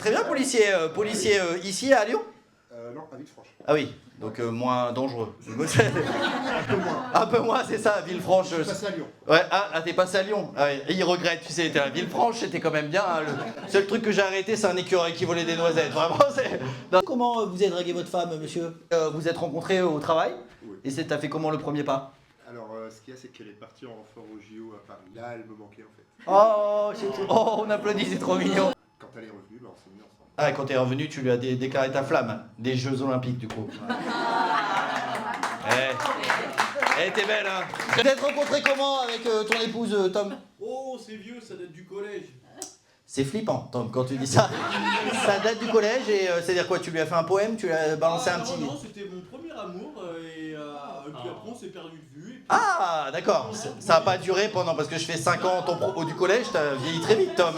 Très bien, policier. Policier ici à Lyon? Non, à Villefranche. Ah oui, donc moins dangereux. Un peu moins. Un peu moins, c'est ça, Villefranche. Je suis passé à Lyon. Ouais, t'es passé à Lyon. Ah ouais, il regrette, tu sais, t'es à Villefranche, c'était quand même bien. Hein, le seul truc que j'ai arrêté, c'est un écureuil qui volait des noisettes. Vraiment, c'est. Non. Comment vous avez dragué votre femme, monsieur? Vous êtes rencontrés au travail? Oui. Et t'as fait comment le premier pas? Alors, ce qu'il y a, c'est qu'elle est partie en renfort au JO à Paris. Là, elle me manquait en fait. Oh, on applaudit, c'est trop mignon. Quand elle est revenue, on s'est mis ensemble. Ah, quand t'es revenu, tu lui as déclaré ta flamme. Des Jeux Olympiques, du coup. Elle était belle, hein. Vous êtes rencontré comment avec ton épouse, Tom? Oh, c'est vieux, ça date du collège. C'est flippant, Tom, quand tu dis ça. Ça date du collège et c'est-à-dire quoi? Tu lui as fait un poème? Tu lui as balancé un petit... Non, c'était mon premier amour et puis après on s'est perdu de vue. Et puis... Ah, d'accord. Ça n'a pas duré pendant... Parce que je fais 5 ans ton propos du collège, t'as vieilli très vite, Tom.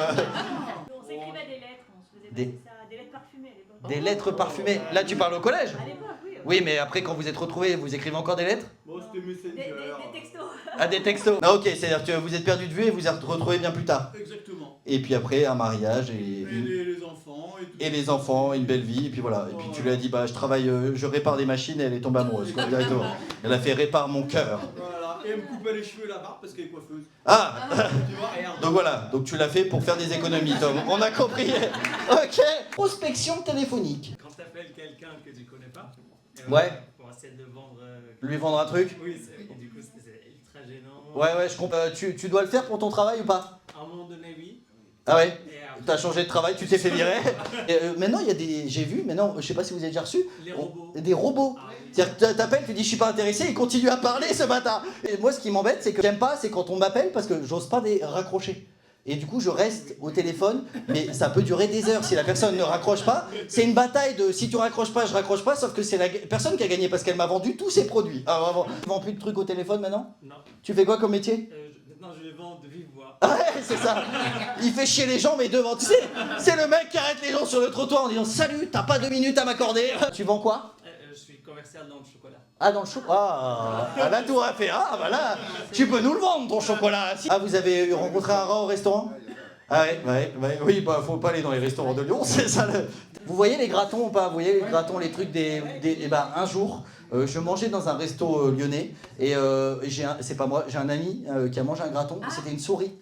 On s'écrivait des lettres, on se faisait passer ça, des lettres parfumées à l'époque. Des lettres parfumées. Là, tu parles au collège? À l'époque, oui. Oui, mais après, quand vous êtes retrouvés, vous écrivez encore des lettres? Bon, c'était Messenger. Des textos. Ah, des textos. Ah, ok, c'est-à-dire que vous êtes perdu de vue et vous êtes retrouvés bien plus tard. Exactement. Et puis après, un mariage et... Les enfants et tout. Et les enfants, une belle vie, et puis voilà. Et puis tu lui as dit, bah je travaille, je répare des machines, et elle est tombée amoureuse, quoi, directement. Elle a fait répare mon cœur. Voilà, et elle me coupait les cheveux et la barbe parce qu'elle est coiffeuse. Ah Tu vois, regarde. Donc voilà, donc tu l'as fait pour faire des économies, Tom. On a compris. Ok. Prospection téléphonique. Quand t'appelles quelqu'un que tu connais pas, Ouais. pour essayer de vendre. Lui vendre un truc? Oui, du coup c'est ultra gênant. Ouais, je comprends. Tu dois le faire pour ton travail ou pas? À un moment donné, oui. Ah ouais? Et après, T'as changé de travail, tu t'es fait virer. Et, maintenant, il y a des... J'ai vu, maintenant, je sais pas si vous avez déjà reçu. Les robots. Des robots. Ah oui. C'est-à-dire que t'appelles, tu dis je suis pas intéressé, il continue à parler ce bâtard. Et moi ce qui m'embête c'est que j'aime pas, c'est quand on m'appelle parce que j'ose pas raccrocher. Et du coup je reste au téléphone, mais ça peut durer des heures si la personne ne raccroche pas. C'est une bataille de si tu raccroches pas, je raccroche pas, sauf que c'est la personne qui a gagné parce qu'elle m'a vendu tous ses produits. Ah vraiment. Tu vends plus de trucs au téléphone maintenant? Non. Tu fais quoi comme métier? Maintenant je les vends de vive voix. Ouais, c'est ça. Il fait chier les gens, mais devant, tu sais, c'est le mec qui arrête les gens sur le trottoir en disant salut, t'as pas 2 minutes à m'accorder. Tu vends quoi? Je suis commercial dans le chocolat. Ah, dans le chocolat. Ah, là, tout a fait. Ah, bah là, tu peux nous le vendre, ton chocolat. Ah, vous avez rencontré un rat au restaurant? Ah ouais, oui, bah faut pas aller dans les restaurants de Lyon, c'est ça le... Vous voyez les gratons ou pas? Vous voyez les gratons, les trucs Eh ben, un jour, je mangeais dans un resto lyonnais et c'est pas moi, j'ai un ami qui a mangé un graton, c'était une souris.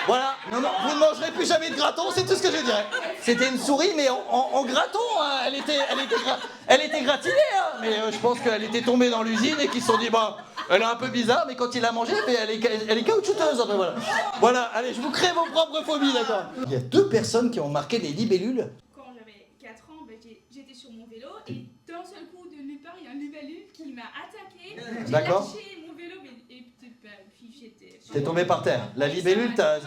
Voilà, non, vous ne mangerez plus jamais de graton, c'est tout ce que je dirais. C'était une souris, mais en graton, hein. Elle était gratinée, hein. Mais je pense qu'elle était tombée dans l'usine et qu'ils se sont dit, bah, elle est un peu bizarre, mais quand il l'a mangée, mais elle est caoutchouteuse. Enfin, voilà. Voilà, allez, je vous crée vos propres phobies, d'accord? Il y a 2 personnes qui ont marqué les libellules. Quand j'avais 4 ans, j'étais sur mon vélo et d'un seul coup, de nulle part, il y a un libellule qui m'a attaqué. J'ai D'accord. lâché mon vélo et puis j'étais... T'es tombé par terre. La libellule, t'as...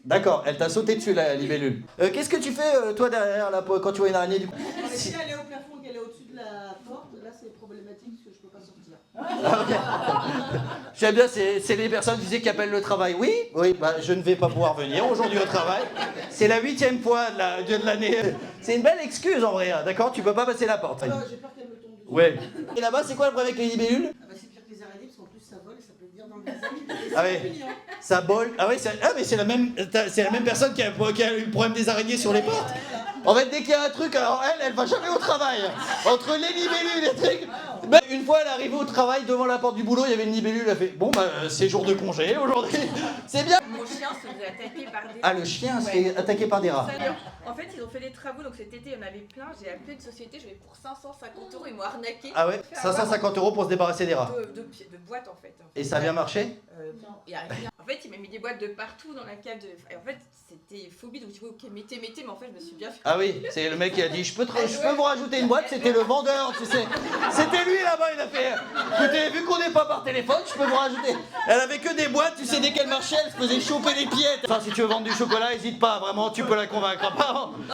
D'accord, elle t'a sauté dessus, la libellule. Qu'est-ce que tu fais, toi, derrière, là, quand tu vois une araignée, du coup? Si elle est au plafond et qu'elle est au-dessus de la porte, là c'est problématique parce que je peux pas sortir. Ah, ok. J'aime bien, c'est les personnes, tu sais, qui appellent le travail. Oui, bah, je ne vais pas pouvoir venir aujourd'hui au travail. C'est la 8e fois de l'année. C'est une belle excuse, en vrai, hein, d'accord? Tu peux pas passer la porte. J'ai peur qu'elle me tombe dessus. Ouais. Et là-bas, c'est quoi le problème avec les libellules? Ah bah c'est pire que les araignées parce qu'en plus ça vole et ça peut venir dans le visage. Ah ouais. Ça bol. Ah oui, mais c'est la même personne qui a eu le problème des araignées sur les portes. En fait, dès qu'il y a un truc, alors elle va jamais au travail. Entre les libellules et les trucs. Ben, une fois, elle est arrivée au travail, devant la porte du boulot, il y avait une libellule, elle a fait bon, bah, c'est jour de congé aujourd'hui. C'est bien. Mon chien se faisait attaquer par des... Ah, le chien se fait attaquer par des rats. En fait, ils ont fait des travaux, donc cet été, il y en avait plein. J'ai appelé une société, je vais pour 550 €, ils m'ont arnaqué. Ah ouais, 550 € pour se débarrasser des rats. De boîtes, en fait. Et ça a bien marché? Non, il y a rien. En fait, il m'a mis des boîtes de partout dans la cave de... Et en fait, c'était phobie, donc je dis ok, mettez, mais en fait, je me suis bien fait... Ah oui, c'est le mec qui a dit je peux vous rajouter une boîte, c'était le vendeur, tu sais. C'était lui là-bas, il a fait écoutez, vu qu'on n'est pas par téléphone, je peux vous rajouter. Elle avait que des boîtes, tu sais, dès qu'elle marchait, elle se faisait choper les pieds. Enfin, si tu veux vendre du chocolat, hésite pas, vraiment, tu peux la convaincre.